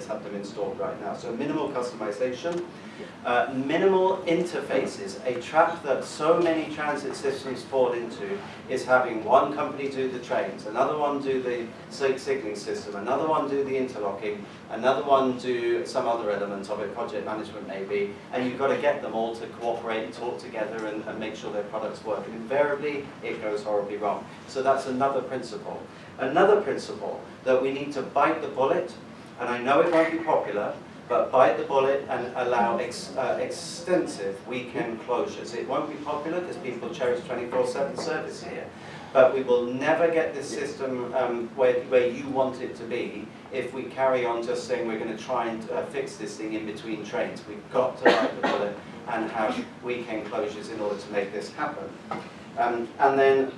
have them installed right now. So minimal customization, minimal interfaces. A trap that so many transit systems fall into is having one company do the trains, another one do the signaling system, another one do the interlocking, another one do some other element of it, project management maybe, and you've got to get them all to cooperate and talk together and make sure their products work. And invariably, it goes horribly wrong. So that's another principle. Another principle that we need to bite the bullet, and I know it won't be popular, but bite the bullet and allow extensive weekend closures. It won't be popular because people cherish 24/7 service here, but we will never get this system where you want it to be if we carry on just saying we're going to try and fix this thing in between trains. We've got to bite the bullet and have weekend closures in order to make this happen. And then,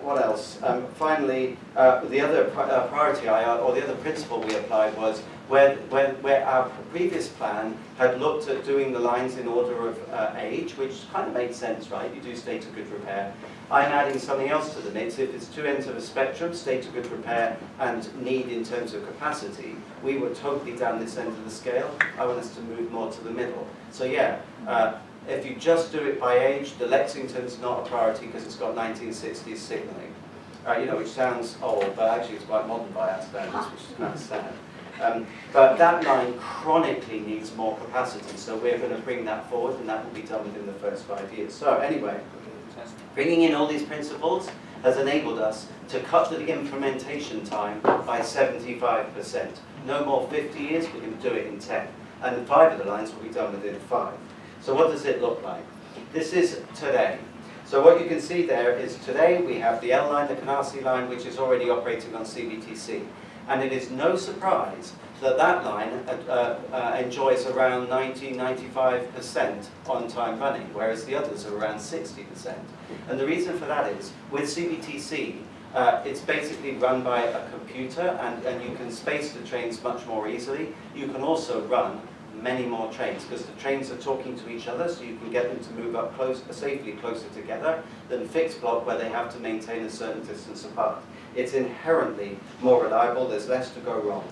what else? Finally, the other priority or the other principle we applied was where our previous plan had looked at doing the lines in order of age, which kind of made sense, right? You do state of good repair. I'm adding something else to the mix. If it's two ends of a spectrum, state of good repair and need in terms of capacity, we were totally down this end of the scale. I want us to move more to the middle. So yeah. If you just do it by age, the Lexington's not a priority because it's got 1960s signalling, which sounds old, but actually it's quite modern by our standards, which is kind of sad. But that line chronically needs more capacity, so we're going to bring that forward, and that will be done within the first 5 years. So anyway, bringing in all these principles has enabled us to cut the implementation time by 75%. No more 50 years, we can do it in 10. And 5 of the lines will be done within 5. So what does it look like? This is today. So what you can see there is today we have the L line, the Canarsie line, which is already operating on CBTC. And it is no surprise that that line enjoys around 90–95% on-time running, whereas the others are around 60%. And the reason for that is, with CBTC, it's basically run by a computer, and you can space the trains much more easily. You can also run many more trains because the trains are talking to each other, so you can get them to move up safely closer together than fixed block where they have to maintain a certain distance apart. It's inherently more reliable, there's less to go wrong.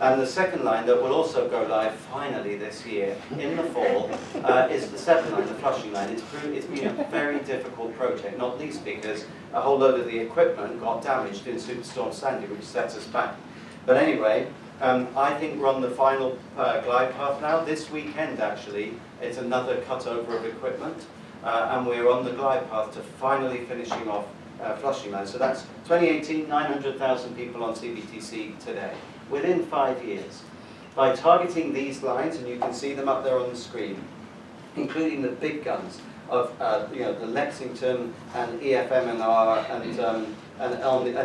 And the second line that will also go live finally this year in the fall is the 7 line, the Flushing line. It's been a very difficult project, not least because a whole load of the equipment got damaged in Superstorm Sandy, which sets us back. But anyway, I think we're on the final glide path now. This weekend, actually, it's another cutover of equipment, and we're on the glide path to finally finishing off Flushing line. So that's 2018, 900,000 people on CBTC today, within 5 years. By targeting these lines, and you can see them up there on the screen, including the big guns of the Lexington and EFM&R and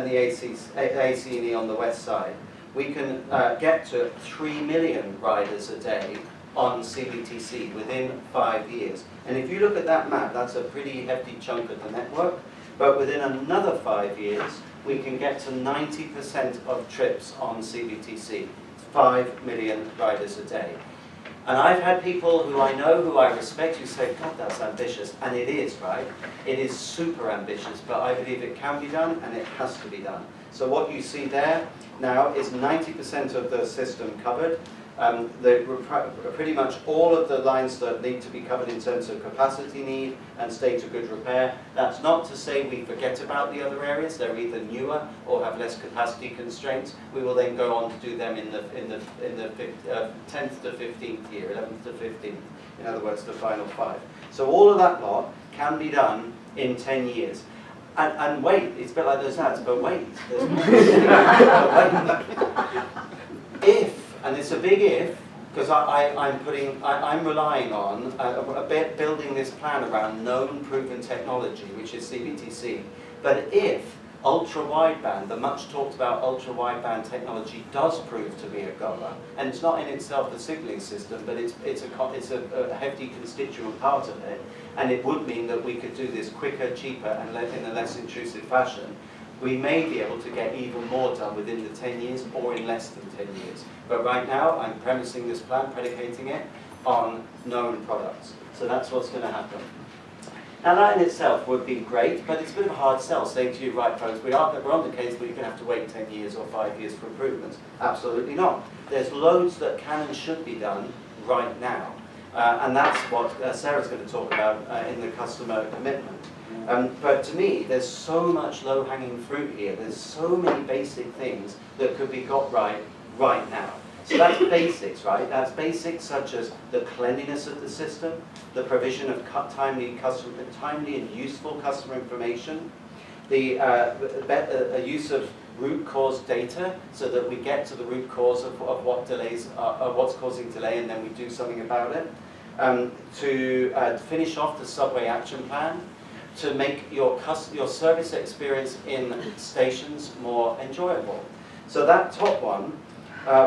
the AC&E on the west side, we can get to 3 million riders a day on CBTC within 5 years. And if you look at that map, that's a pretty hefty chunk of the network. But within another 5 years, we can get to 90% of trips on CBTC, 5 million riders a day. And I've had people who I know, who I respect, who say, God, that's ambitious. And it is, right? It is super ambitious, but I believe it can be done, and it has to be done. So what you see there now is 90% of the system covered. Pretty much all of the lines that need to be covered in terms of capacity need and state of good repair. That's not to say we forget about the other areas. They're either newer or have less capacity constraints. We will then go on to do them in the 10th to 15th year, 11th to 15th. In other words, the final 5. So all of that lot can be done in 10 years. And wait, it's a bit like those ads, but wait. If, and it's a big if, because I'm relying on building this plan around known proven technology, which is CBTC. But if ultra-wideband, the much talked about ultra-wideband technology does prove to be a goer, and it's not in itself a signalling system, but it's a hefty constituent part of it, and it would mean that we could do this quicker, cheaper, and in a less intrusive fashion, we may be able to get even more done within the 10 years or in less than 10 years. But right now, I'm premising this plan, predicating it on known products. So that's what's going to happen. Now that in itself would be great, but it's a bit of a hard sell saying to you, right folks, we're on the case where you're going to have to wait 10 years or 5 years for improvements. Absolutely not. There's loads that can and should be done right now. And that's what Sarah's going to talk about in the customer commitment. But to me, there's so much low-hanging fruit here. There's so many basic things that could be got right now. So that's basics, right? That's basics such as the cleanliness of the system, the provision of timely and useful customer information, the use of root cause data so that we get to the root cause of what delays, what's causing delay, and then we do something about it. To finish off the subway action plan, to make your service experience in stations more enjoyable. So that top one,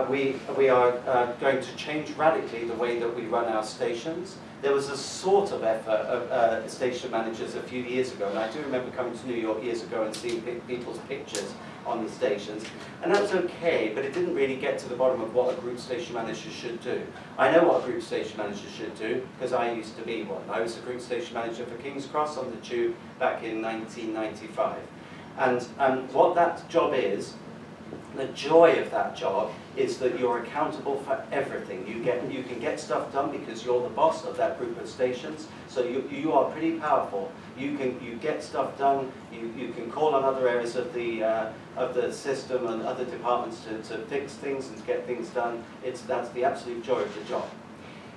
we are going to change radically the way that we run our stations. There was a sort of effort of station managers a few years ago, and I do remember coming to New York years ago and seeing people's pictures on the stations, and that was okay, but it didn't really get to the bottom of what a group station manager should do. I know what a group station manager should do, because I used to be one. I was a group station manager for King's Cross on the Tube back in 1995. And what that job is, the joy of that job is that you're accountable for everything. You can get stuff done because you're the boss of that group of stations. So you are pretty powerful. You get stuff done. You can call on other areas of the system and other departments to fix things and to get things done. That's the absolute joy of the job.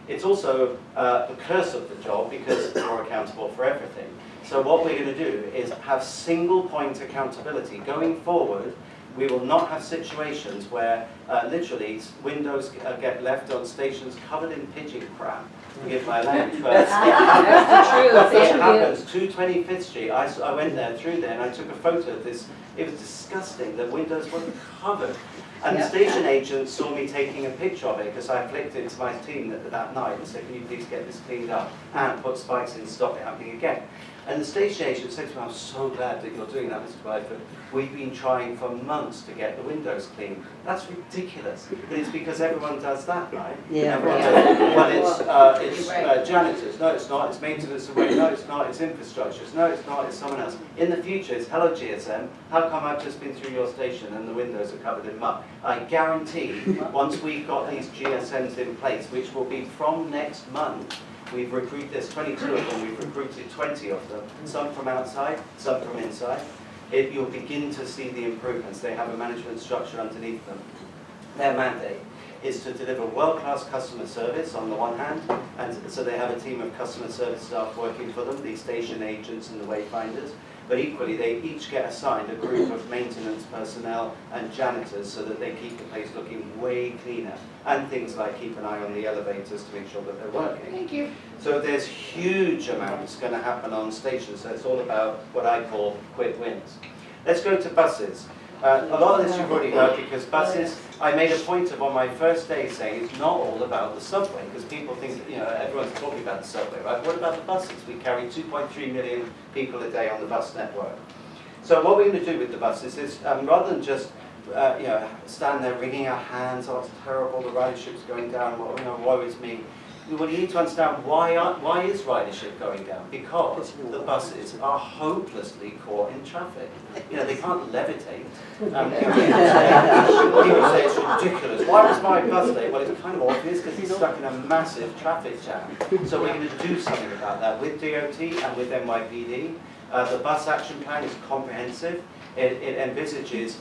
It's also the curse of the job because you're accountable for everything. So what we're going to do is have single point accountability going forward. We will not have situations where literally windows get left on stations covered in pigeon crap. Forgive my language, but it happens. 225th Street, I went there, through there, and I took a photo of this. It was disgusting. The windows were covered. And the station agent saw me taking a picture of it because I flicked it to my team that night and said, can you please get this cleaned up and put spikes in and stop it happening again. And the station agent said to me, I'm so glad that you're doing that, Mr. Blyford. We've been trying for months to get the windows clean. That's ridiculous. But it's because everyone does that, right? Yeah. Everyone does, well, it's janitors. No, it's not. It's maintenance away. No, it's not. It's infrastructures. No, it's not. It's someone else. In the future, it's hello GSM. How come I've just been through your station and the windows are covered in mud? I guarantee once we've got these GSMs in place, which will be from next month, we've recruited, there's 22 of them, we've recruited 20 of them, some from outside, some from inside. You'll begin to see the improvements. They have a management structure underneath them. Their mandate is to deliver world-class customer service on the one hand, and so they have a team of customer service staff working for them, the station agents and the wayfinders, but equally they each get assigned a group of maintenance personnel and janitors so that they keep the place looking way cleaner, and things like keep an eye on the elevators to make sure that they're working. Thank you. So there's huge amounts going to happen on stations, so it's all about what I call quick wins. Let's go to buses. A lot of this you've already heard because buses, I made a point of on my first day saying it's not all about the subway because people think that, everyone's talking about the subway, right? What about the buses? We carry 2.3 million people a day on the bus network. So what we're going to do with the buses is rather than just stand there wringing our hands, oh it's terrible, the ridership's going down, woe is me. Well, you need to understand why is ridership going down? Because the buses are hopelessly caught in traffic. They can't levitate. People say it's ridiculous. Why was my bus late? Well, it's kind of obvious because it's stuck in a massive traffic jam. So we're going to do something about that with DOT and with NYPD. The bus action plan is comprehensive. It envisages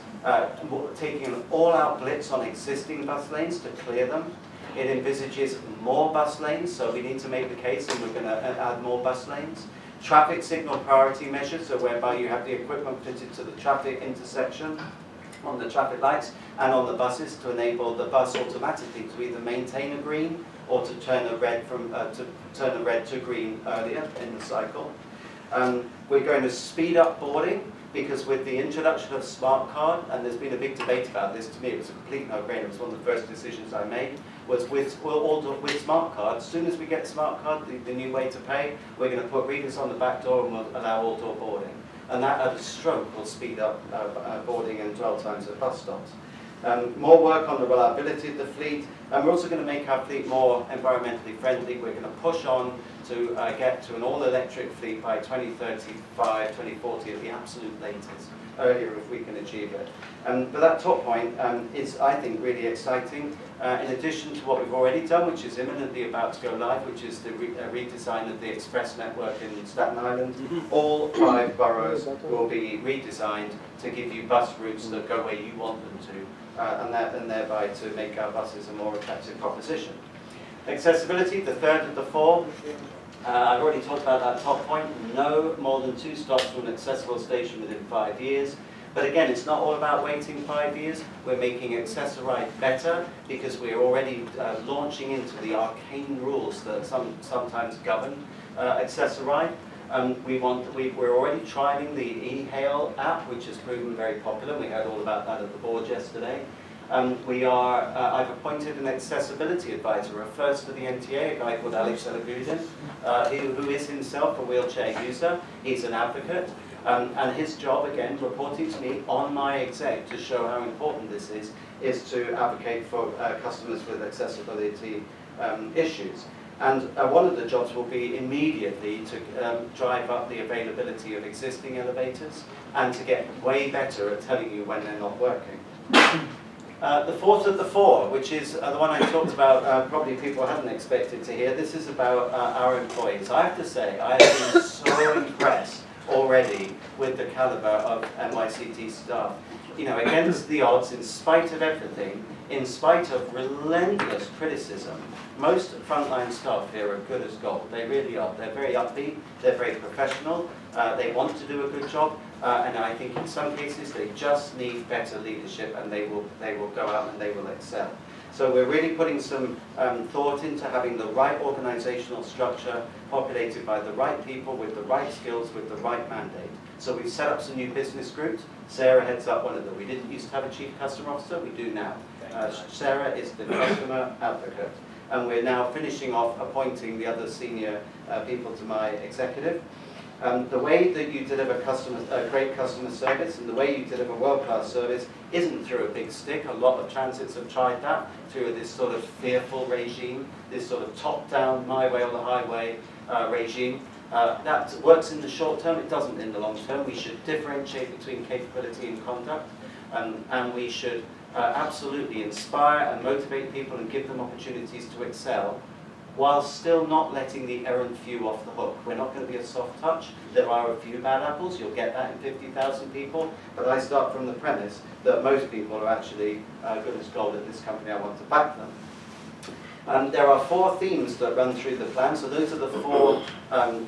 taking an all-out blitz on existing bus lanes to clear them. It envisages more bus lanes, so we need to make the case and we're going to add more bus lanes. Traffic signal priority measures, so whereby you have the equipment fitted to the traffic intersection on the traffic lights and on the buses to enable the bus automatically to either maintain a green or to turn a red to green earlier in the cycle. We're going to speed up boarding because with the introduction of smart card, and there's been a big debate about this, to me it was a complete no-brainer, it was one of the first decisions I made, was with smart card, as soon as we get smart card, the new way to pay, we're going to put readers on the back door and we'll allow all-door boarding. And that at a stroke will speed up boarding and dwell times at bus stops. More work on the reliability of the fleet, And we're also going to make our fleet more environmentally friendly. We're going to push on to get to an all-electric fleet by 2035, 2040 at the absolute latest, earlier if we can achieve it. But that top point is, I think, really exciting. In addition to what we've already done, which is imminently about to go live, which is the redesign of the express network in Staten Island, all 5 boroughs will be redesigned to give you bus routes that go where you want them to, and thereby to make our buses a more attractive proposition. Accessibility, the third of the 4. I've already talked about that top point. No more than 2 stops to an accessible station within 5 years. But again, it's not all about waiting 5 years. We're making Accessoride better because we're already launching into the arcane rules that sometimes govern Accessoride. We're already trialing the e-hail app, which has proven very popular. We heard all about that at the board yesterday. I've appointed an accessibility advisor, a first for the NTA, a guy called Alex Elagudin, who is himself a wheelchair user. He's an advocate, and his job, again, reporting to me on my exec to show how important this is to advocate for customers with accessibility issues. And one of the jobs will be immediately to drive up the availability of existing elevators and to get way better at telling you when they're not working. The fourth of the 4, which is the one I talked about, probably people hadn't expected to hear. This is about our employees. I have to say, I have been so impressed already with the caliber of NYCT staff. You know, against the odds, in spite of everything, in spite of relentless criticism, most frontline staff here are good as gold. They really are. They're very upbeat, they're very professional, they want to do a good job, and I think in some cases they just need better leadership, and they will go out and they will excel. So we're really putting some thought into having the right organizational structure populated by the right people with the right skills, with the right mandate. So we've set up some new business groups. Sarah heads up one of them. We didn't used to have a chief customer officer, we do now. Sarah is the customer advocate. And we're now finishing off appointing the other senior people to my executive. The way that you deliver great customer service and the way you deliver world-class service isn't through a big stick. A lot of transits have tried that, through this sort of fearful regime, this sort of top-down, my way or the highway regime. That works in the short term, it doesn't in the long term. We should differentiate between capability and conduct, and we should absolutely inspire and motivate people and give them opportunities to excel, while still not letting the errant few off the hook. We're not going to be a soft touch. There are a few bad apples. You'll get that in 50,000 people. But I start from the premise that most people are actually good as gold at this company. I want to back them. There are 4 themes that run through the plan. So those are the 4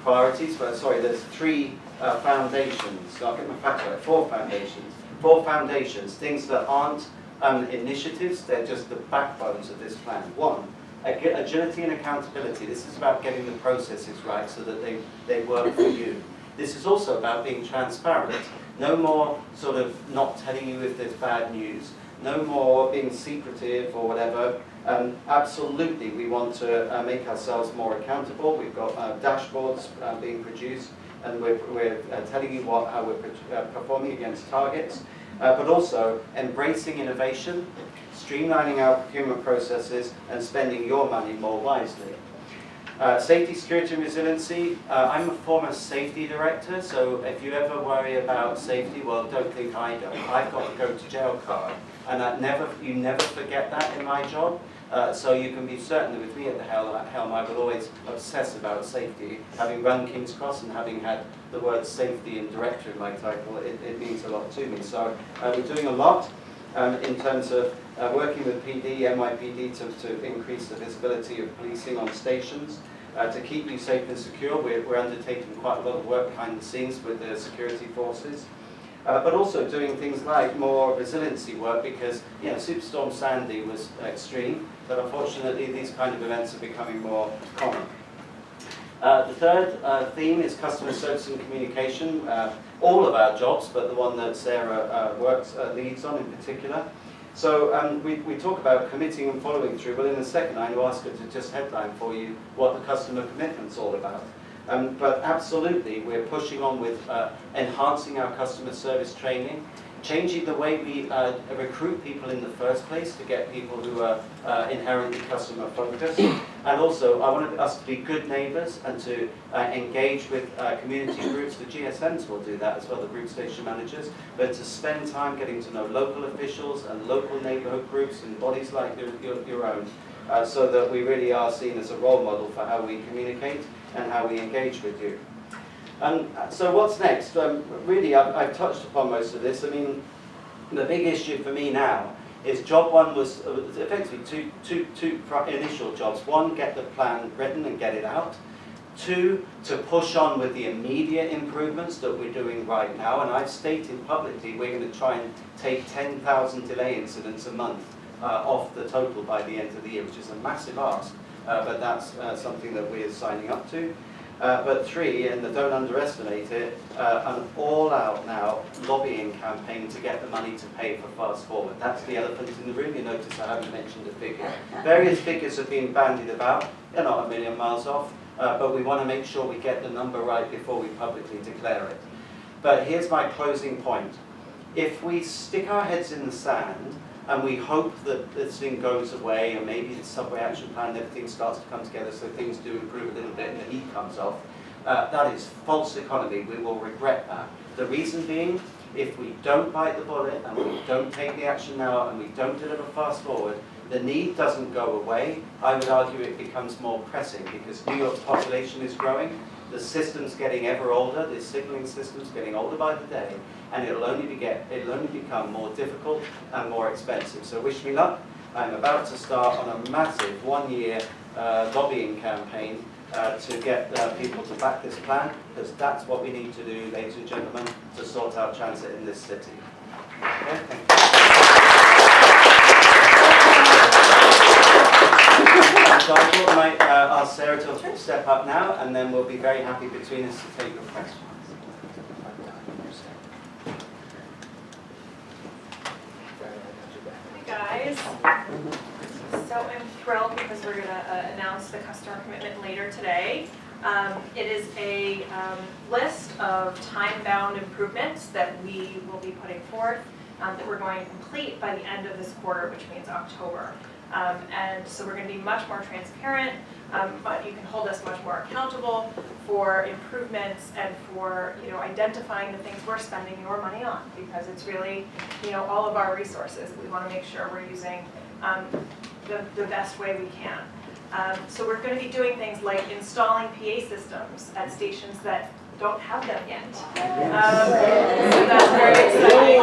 priorities. But sorry, there's 3 foundations. So I'll get my facts right. 4 foundations. 4 foundations, things that aren't initiatives. They're just the backbones of this plan. 1, agility and accountability. This is about getting the processes right so that they work for you. This is also about being transparent. No more sort of not telling you if there's bad news. No more being secretive or whatever. Absolutely, we want to make ourselves more accountable. We've got dashboards being produced, and we're telling you how we're performing against targets. But also embracing innovation, streamlining our procurement processes, and spending your money more wisely. Safety, security, and resiliency. I'm a former safety director, so if you ever worry about safety, well, don't think I don't. I've got a go-to-jail card, and you never forget that in my job. So you can be certain that with me at the helm, I will always obsess about safety. Having run King's Cross and having had the word safety and director in my title, it means a lot to me. So we're doing a lot in terms of working with PD, NYPD to increase the visibility of policing on stations. To keep you safe and secure, we're undertaking quite a lot of work behind the scenes with the security forces. But also doing things like more resiliency work, because Superstorm Sandy was extreme, but unfortunately these kind of events are becoming more common. The third theme is customer service and communication. All of our jobs, but the one that Sarah leads on in particular. So we talk about committing and following through. Well, in a second, I'm going to ask her to just headline for you what the customer commitment's all about. But absolutely, we're pushing on with enhancing our customer service training, changing the way we recruit people in the first place to get people who are inherently customer focused. And also, I wanted us to be good neighbours and to engage with community groups. The GSMs will do that as well, the group station managers, but to spend time getting to know local officials and local neighbourhood groups and bodies like your own, so that we really are seen as a role model for how we communicate and how we engage with you. So what's next? Really, I've touched upon most of this. I mean, the big issue for me now is job one was effectively two initial jobs. One, get the plan written and get it out. Two, to push on with the immediate improvements that we're doing right now. And I've stated publicly we're going to try and take 10,000 delay incidents a month off the total by the end of the year, which is a massive ask. But that's something that we're signing up to. But three, and don't underestimate it, an all-out now lobbying campaign to get the money to pay for Fast Forward. That's the elephant in the room. You notice I haven't mentioned a figure. Various figures have been bandied about. They're not a million miles off, but we want to make sure we get the number right before we publicly declare it. But here's my closing point. If we stick our heads in the sand and we hope that this thing goes away, and maybe the subway action plan and everything starts to come together so things do improve a little bit and the heat comes off, that is false economy. We will regret that. The reason being, if we don't bite the bullet and we don't take the action now and we don't deliver Fast Forward, the need doesn't go away. I would argue it becomes more pressing because New York's population is growing, the system's getting ever older, the signaling system's getting older by the day, and it'll only become more difficult and more expensive. So wish me luck. I'm about to start on a massive one-year lobbying campaign to get people to back this plan, because that's what we need to do, ladies and gentlemen, to sort out transit in this city. Okay, thank you. So I thought I might ask Sarah to step up now, and then we'll be very happy between us to take your questions. Guys, so I'm thrilled because we're going to announce the customer commitment later today. It is a list of time-bound improvements that we will be putting forth that we're going to complete by the end of this quarter, which means October. And so we're going to be much more transparent, but you can hold us much more accountable for improvements and for identifying the things we're spending your money on, because it's really all of our resources. We want to make sure we're using the best way we can. So we're going to be doing things like installing PA systems at stations that don't have them yet. So that's very exciting.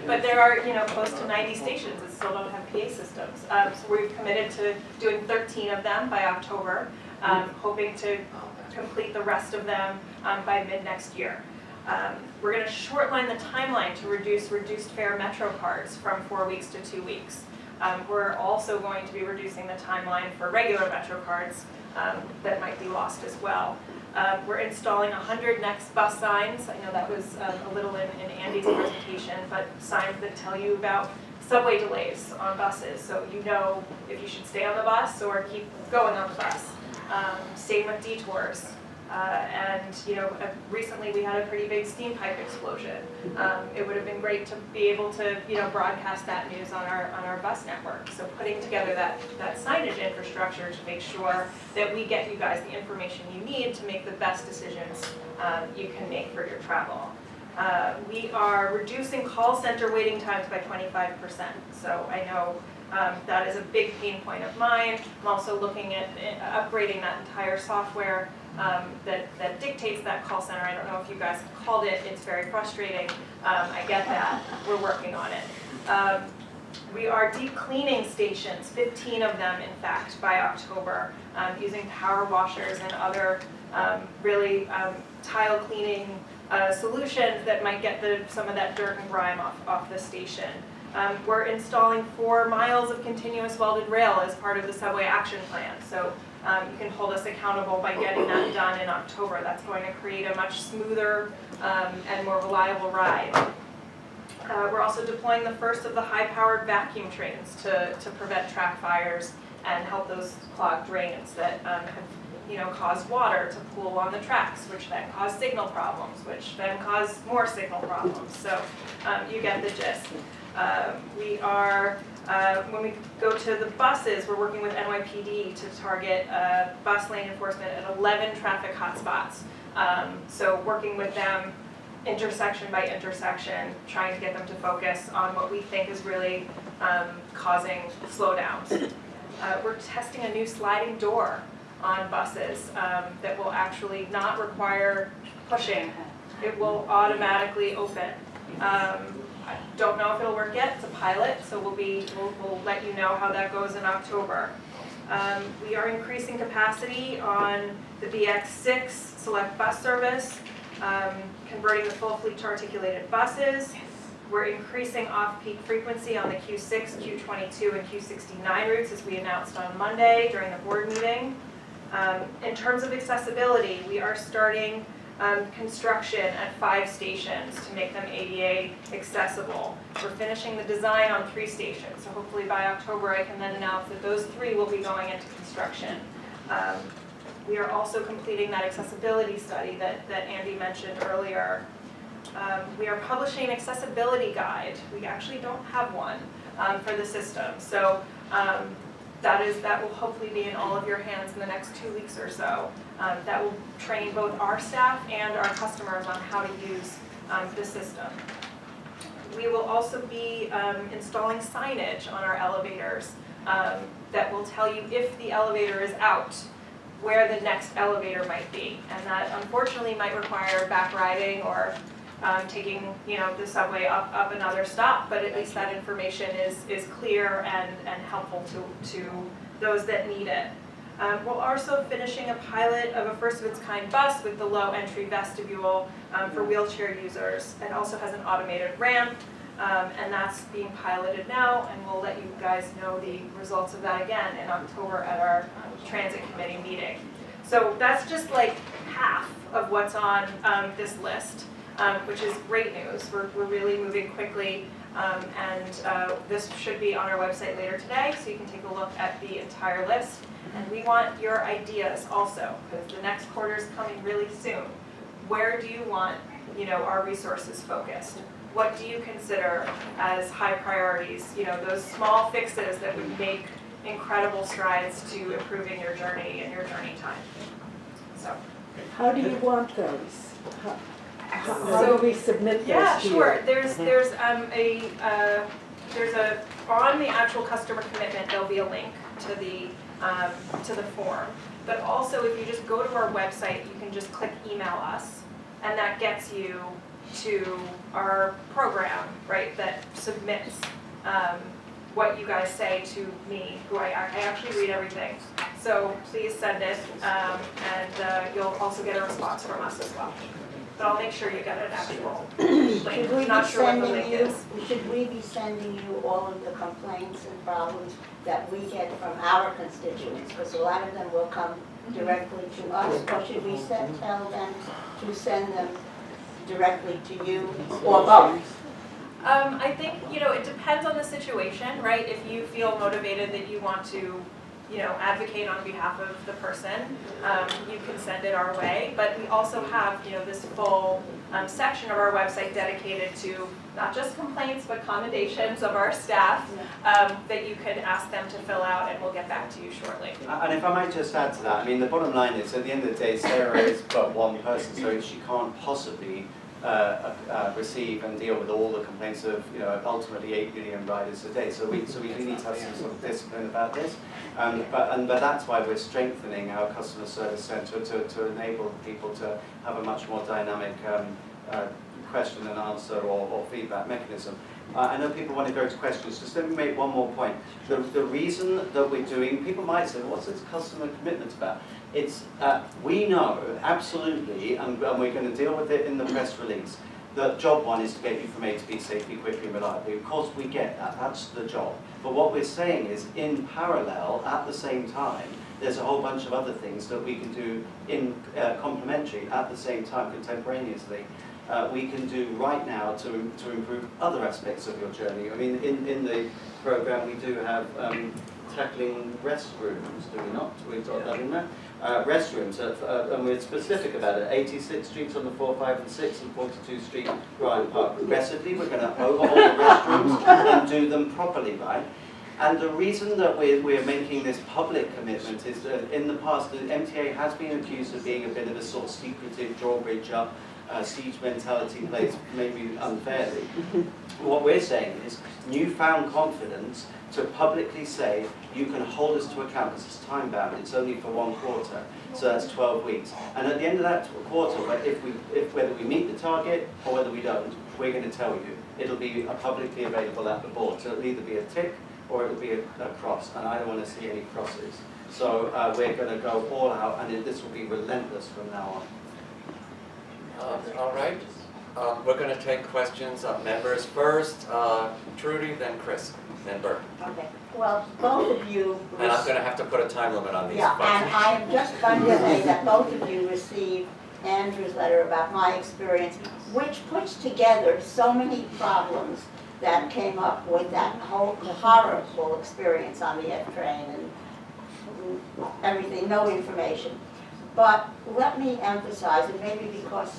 But there are close to 90 stations that still don't have PA systems. So we've committed to doing 13 of them by October, hoping to complete the rest of them by mid-next year. We're going to shortline the timeline to reduce reduced fare Metro cards from 4 weeks to 2 weeks. We're also going to be reducing the timeline for regular Metro cards that might be lost as well. We're installing 100 next bus signs. I know that was a little in Andy's presentation, but signs that tell you about subway delays on buses, so you know if you should stay on the bus or keep going on the bus. Same with detours. And recently we had a pretty big steam pipe explosion. It would have been great to be able to broadcast that news on our bus network. So putting together that signage infrastructure to make sure that we get you guys the information you need to make the best decisions you can make for your travel. We are reducing call center waiting times by 25%. So I know that is a big pain point of mine. I'm also looking at upgrading that entire software that dictates that call center. I don't know if you guys have called it. It's very frustrating. I get that. We're working on it. We are deep cleaning stations, 15 of them in fact, by October, using power washers and other really tile cleaning solutions that might get some of that dirt and grime off the station. We're installing 4 miles of continuous welded rail as part of the subway action plan. So you can hold us accountable by getting that done in October. That's going to create a much smoother and more reliable ride. We're also deploying the first of the high-powered vacuum trains to prevent track fires and help those clogged drains that have cause water to pool on the tracks, which then cause signal problems, which then cause more signal problems. So you get the gist. When we go to the buses, we're working with NYPD to target bus lane enforcement at 11 traffic hotspots. So working with them intersection by intersection, trying to get them to focus on what we think is really causing slowdowns. We're testing a new sliding door on buses that will actually not require pushing. It will automatically open. I don't know if it'll work yet. It's a pilot, so we'll let you know how that goes in October. We are increasing capacity on the BX6 select bus service, converting the full fleet to articulated buses. We're increasing off-peak frequency on the Q6, Q22, and Q69 routes, as we announced on Monday during the board meeting. In terms of accessibility, we are starting construction at 5 stations to make them ADA accessible. We're finishing the design on 3 stations, so hopefully by October I can then announce that those 3 will be going into construction. We are also completing that accessibility study that Andy mentioned earlier. We are publishing an accessibility guide. We actually don't have one for the system, so that will hopefully be in all of your hands in the next 2 weeks or so. That will train both our staff and our customers on how to use the system. We will also be installing signage on our elevators that will tell you if the elevator is out, where the next elevator might be. And that unfortunately might require back riding or taking the subway up another stop, but at least that information is clear and helpful to those that need it. We're also finishing a pilot of a first-of-its-kind bus with the low entry vestibule for wheelchair users. It also has an automated ramp, and that's being piloted now, and we'll let you guys know the results of that again in October at our transit committee meeting. So that's just like half of what's on this list, which is great news. We're really moving quickly, and this should be on our website later today, so you can take a look at the entire list. And we want your ideas also, because the next quarter is coming really soon. Where do you want, our resources focused? What do you consider as high priorities? Those small fixes that would make incredible strides to improving your journey and your journey time. So, how do you want those? How do we submit those? Yeah, to sure. you? There's a on the actual customer commitment. There'll be a link to the form. But also, if you just go to our website, you can just click email us, and that gets you to our program, right? That submits what you guys say to me, who I actually read everything. So please send it, and you'll also get a response from us as well. But I'll make sure you get an actual link. I'm not sure what the link is. Should we be sending you all of the complaints and problems that we get from our constituents? Because a lot of them will come directly to us, or should we tell them to send them directly to you, or both? I think, it depends on the situation, right? If you feel motivated that you want to, advocate on behalf of the person, you can send it our way. But we also have, this full section of our website dedicated to not just complaints, but commendations of our staff that you could ask them to fill out, and we'll get back to you shortly. And if I might just add to that, the bottom line is, at the end of the day, Sarah is but one person, so she can't possibly receive and deal with all the complaints of ultimately 8 million riders a day. So we do need to have some sort of discipline about this. But that's why we're strengthening our customer service centre to enable people to have a much more dynamic question and answer or feedback mechanism. I know people want to go to questions. Just let me make one more point. The reason that we're doing, people might say, what's this customer commitment about? It's, we know, absolutely, and we're going to deal with it in the press release, that job one is to get you from A to B safely, quickly, and reliably. Of course we get that, that's the job. But what we're saying is, in parallel, at the same time, there's a whole bunch of other things that we can do in complementary, at the same time, contemporaneously. We can do right now to improve other aspects of your journey. In the program we do have tackling restrooms, do we not? We've got that in there. Restrooms, and we're specific about it. 86 streets on the 4, 5 and 6 and 42 Street, Bryant Park. Progressively, we're going to overhaul the restrooms and do them properly, right? And the reason that we're making this public commitment is that in the past, the MTA has been accused of being a bit of a sort of secretive drawbridge up, siege mentality plays maybe unfairly. What we're saying is newfound confidence to publicly say you can hold us to account because it's time bound, it's only for 1 quarter, so that's 12 weeks. And at the end of that quarter, whether we meet the target or whether we don't, we're going to tell you. It'll be publicly available at the board, so it'll either be a tick or it'll be a cross, and I don't want to see any crosses. So we're going to go all out, and this will be relentless from now on. All right. We're going to take questions of members first. Trudy, then Chris, then Bert. Okay, well, both of you. And I'm going to have to put a time limit on these Yeah, questions. and I am just going to say that both of you received Andrew's letter about my experience, which puts together so many problems that came up with that whole horrible experience on the F train and everything, no information. But let me emphasize, and maybe because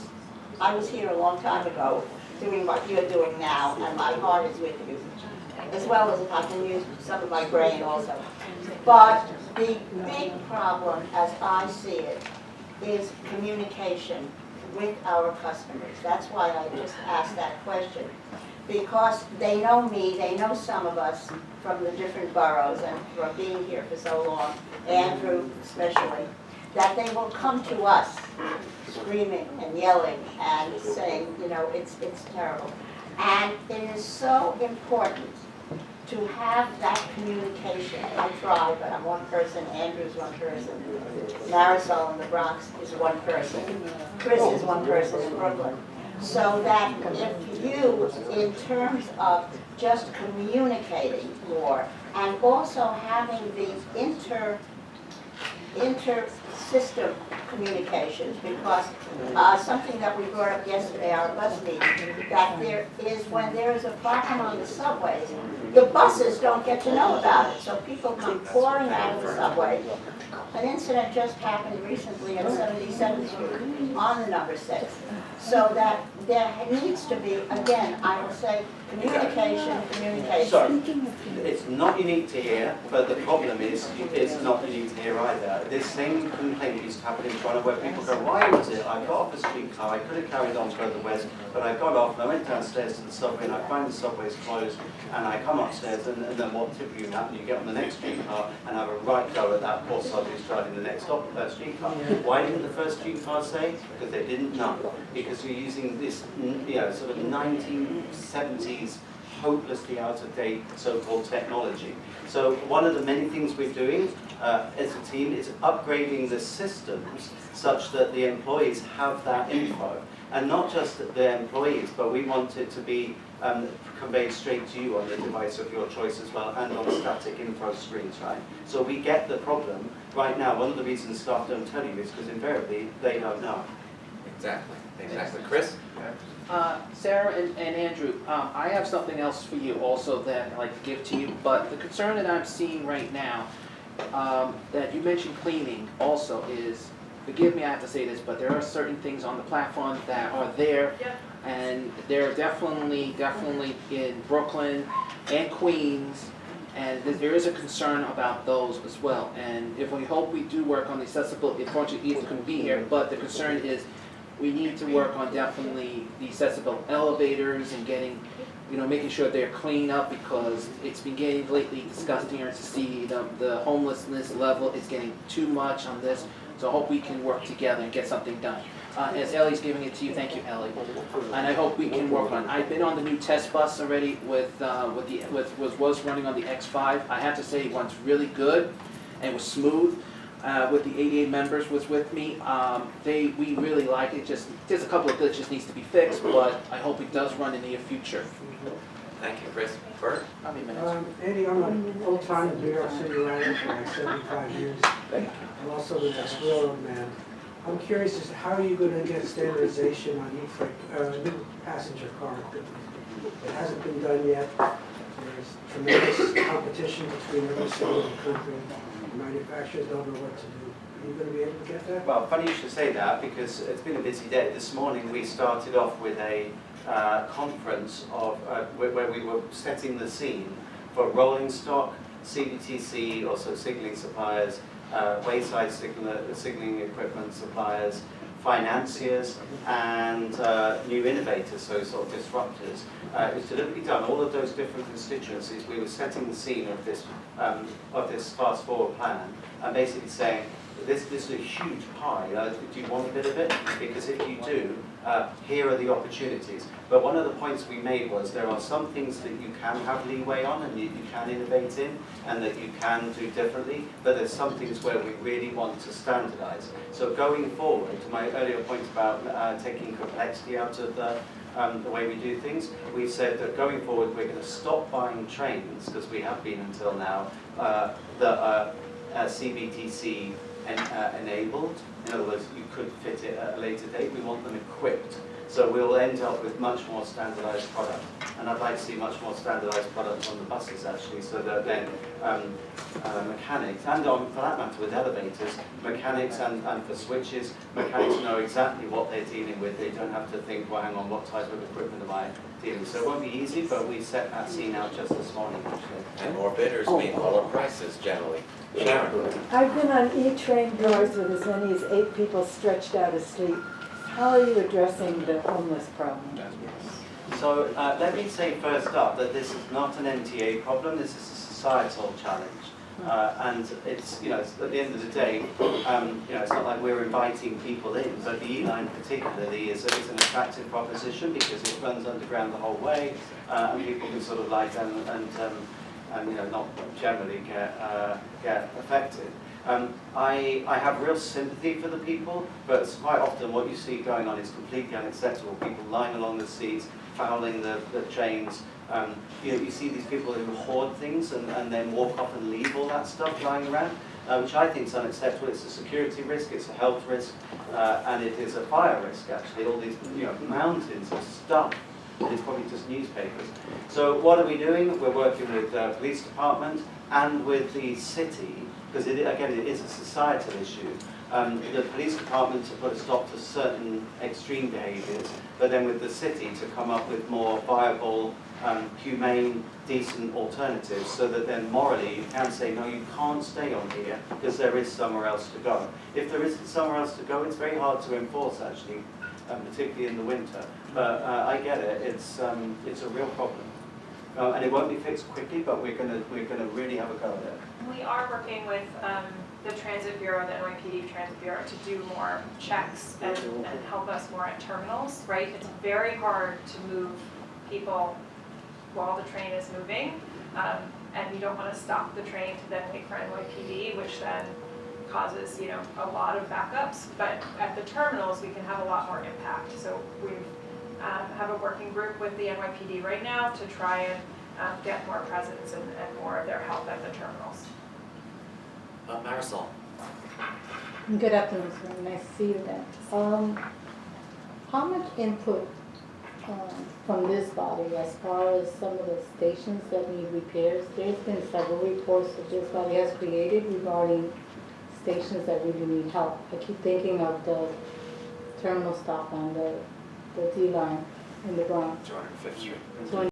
I was here a long time ago doing what you're doing now, and my heart is with you, as well as if I can use some of my brain also. But the big problem, as I see it, is communication with our customers. That's why I just asked that question. Because they know me, they know some of us from the different boroughs and from being here for so long, Andrew especially, that they will come to us screaming and yelling and saying, you know, it's terrible. And it is so important to have that communication. I try, but I'm one person, Andrew's one person, Marisol in the Bronx is one person, Chris is one person in Brooklyn. So that if you, in terms of just communicating more, and also having the inter-system communications, because something that we brought up yesterday, our bus meeting, that there is, when there is a problem on the subways, the buses don't get to know about it, so people come pouring out of the subway. An incident just happened recently at 77th Street on the number 6. So that there needs to be, again, I will say, communication. So, it's not unique to here, but the problem is, it's not unique to here either. This same complaint used to happen in front of where people go, why was it? I got off a streetcar, I could have carried on further west, but I got off and I went downstairs to the subway and I find the subway's closed, and I come upstairs and then what typically happens, you get on the next streetcar and have a right go at that poor sod who's driving the next stop of that streetcar. Why didn't the first streetcar say? Because they didn't know. Because you're using this, you know, sort of 1970s hopelessly out-of-date so-called technology. So one of the many things we're doing as a team is upgrading the systems such that the employees have that info. And not just the employees, but we want it to be conveyed straight to you on the device of your choice as well, and on static info screens, right? So we get the problem. Right now, one of the reasons staff don't tell you is because invariably they don't know. Exactly. Chris? Sarah and Andrew, I have something else for you also that I'd like to give to you, but the concern that I'm seeing right now, that you mentioned cleaning also is, forgive me I have to say this, but there are certain things on the platform that are there, and they're definitely in Brooklyn and Queens, and there is a concern about those as well. And if we hope we do work on the accessibility, unfortunately Ethan couldn't be here, but the concern is we need to work on definitely the accessible elevators and getting, you know, making sure they're cleaned up, because it's been getting lately disgusting to see the homelessness level is getting too much on this. So I hope we can work together and get something done. As Ellie's giving it to you, thank you, Ellie. And I hope we can work on. I've been on the new test bus already was running on the X5. I have to say it runs really good and was smooth. With the 88 members was with me. We really like it. Just there's a couple of glitches needs to be fixed, but I hope it does run in the near future. Thank you, Chris. Bert? How many minutes? Andy, I'm a full-time New York City rider for like 75 years. I'm also the next railroad man. I'm curious as to how are you going to get standardization on new passenger car equipment? It hasn't been done yet. There's tremendous competition between every city in the country. Manufacturers don't know what to do. Are you going to be able to get that? Well, funny you should say that because it's been a busy day. This morning we started off with a conference of where we were setting the scene for rolling stock, CBTC, also signaling suppliers, wayside signaling equipment suppliers, financiers, and new innovators, so sort of disruptors. It was deliberately done. All of those different constituencies, we were setting the scene of this fast forward plan, and basically saying, this is a huge pie. Do you want a bit of it? Because if you do, here are the opportunities. But one of the points we made was there are some things that you can have leeway on and you can innovate in and that you can do differently, but there's some things where we really want to standardize. So going forward, to my earlier point about taking complexity out of the way we do things, we've said that going forward we're going to stop buying trains, because we have been until now, that are CBTC enabled. In other words, you could fit it at a later date. We want them equipped. So we'll end up with much more standardized product. And I'd like to see much more standardized products on the buses actually, so that then mechanics, and for that matter with elevators, mechanics and for switches, mechanics know exactly what they're dealing with. They don't have to think, well, hang on, what type of equipment am I dealing with? So it won't be easy, but we set that scene out just this morning actually. And more bidders mean lower prices generally. Sharon? I've been on E-train cars with as many as 8 people stretched out asleep. How are you addressing the homeless problem? So let me say first up that this is not an MTA problem, this is a societal challenge. And it's, it's, at the end of the day, it's not like we're inviting people in, but the E-line particularly is an attractive proposition because it runs underground the whole way, and people can sort of lie down and not generally get affected. I have real sympathy for the people, but quite often what you see going on is completely unacceptable. People lying along the seats, fouling the trains. You see these people who hoard things and then walk off and leave all that stuff lying around, which I think is unacceptable. It's a security risk, it's a health risk, and it is a fire risk actually. All these mountains of stuff. It's probably just newspapers. So what are we doing? We're working with the police department and with the city, because again it is a societal issue. The police department to put a stop to certain extreme behaviours, but then with the city to come up with more viable, humane, decent alternatives, so that then morally you can say, no, you can't stay on here because there is somewhere else to go. If there isn't somewhere else to go, it's very hard to enforce actually, particularly in the winter. But I get it. It's a real problem, and it won't be fixed quickly. But we're gonna really have a go at it. We are working with the Transit Bureau, the NYPD Transit Bureau, to do more checks and help us more at terminals. Right? It's very hard to move people while the train is moving, and you don't want to stop the train to then wait for NYPD, which then causes a lot of backups. But at the terminals, we can have a lot more impact. So we have a working group with the NYPD right now to try and get more presence and more of their help at the terminals. Marisol? Good afternoon, sir. Nice to see you again. How much input from this body as far as some of the stations that need repairs? There's been several reports that this body has created regarding stations that really need help. I keep thinking of the terminal stop on the D line in the Bronx. 205th Street.